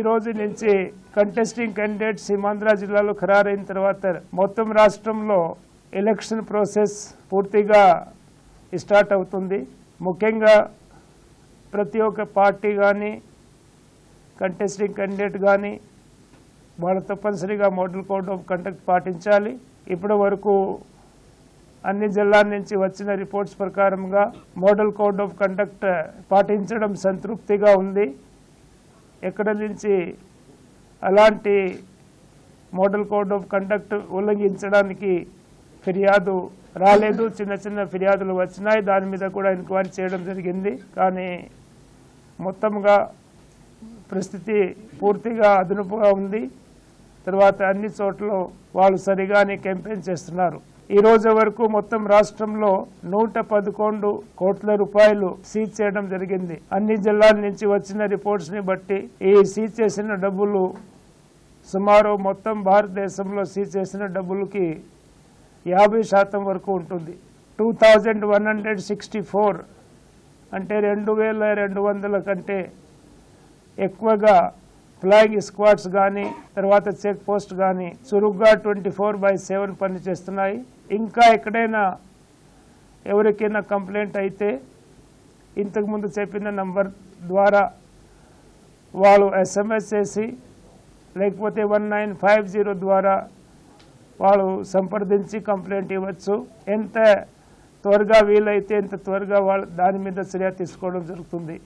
రోజు నుంచి contesting candidates Seemandhra జిల్లాలో ఖరారైన తర్వాత మొత్తం రాష్ట్రంలో ఎలక్షన్ ప్రాసెస్ పూర్తిగా స్టార్ట్ అవుతుంది. ముఖ్యంగా ప్రతి ఒక్క పార్టీ కానీ కంటెస్టింగ్ క్యాండిడేట్ కానీ వాళ్ళు తప్పనిసరిగా మోడల్ కోడ్ ఆఫ్ కండక్ట్ పాటించాలి. ఇప్పటి వరకు అన్ని జిల్లాల నుంచి వచ్చిన రిపోర్ట్స్ ప్రకారంగా మోడల్ కోడ్ ఆఫ్ కండక్ట్ పాటించడం సంతృప్తిగా ఉంది. ఎక్కడ నుంచి అలాంటి మోడల్ కోడ్ ఆఫ్ కండక్ట్ ఉల్లంఘించడానికి ఫిర్యాదు రాలేదు. చిన్న చిన్న ఫిర్యాదులు వచ్చినాయి, దాని మీద కూడా ఎంక్వైరీ చేయడం జరిగింది. కానీ మొత్తంగా పరిస్థితి పూర్తిగా అదుపుగా ఉంది. తర్వాత అన్ని చోట్ల వాళ్ళు సరిగానే క్యాంపెయిన్ చేస్తున్నారు. ఈ రోజు వరకు మొత్తం రాష్ట్రంలో 111 కోట్ల రూపాయలు సీజ్ చేయడం జరిగింది. అన్ని జిల్లాల నుంచి వచ్చిన రిపోర్ట్స్ ని బట్టి ఈ సీజ్ చేసిన డబ్బులు సుమారు మొత్తం భారతదేశంలో సీజ్ చేసిన డబ్బులకి 50% వరకు ఉంటుంది. 2164 అంటే 2200 కంటే ఎక్కువగా ఫ్లయింగ్ స్క్వాడ్స్ కానీ తర్వాత చెక్ పోస్ట్ కానీ చురుగ్గా 24/7 పనిచేస్తున్నాయి. ఇంకా ఎక్కడైనా ఎవరికైనా కంప్లైంట్ అయితే ఇంతకుముందు చెప్పిన నంబర్ ద్వారా వాళ్ళు SMS చేసి లేకపోతే 1950 ద్వారా వాళ్ళు సంప్రదించి కంప్లైంట్ ఇవ్వచ్చు. ఎంత త్వరగా వీలైతే ఎంత త్వరగా వాళ్ళు దాని మీద చర్య తీసుకోవడం జరుగుతుంది.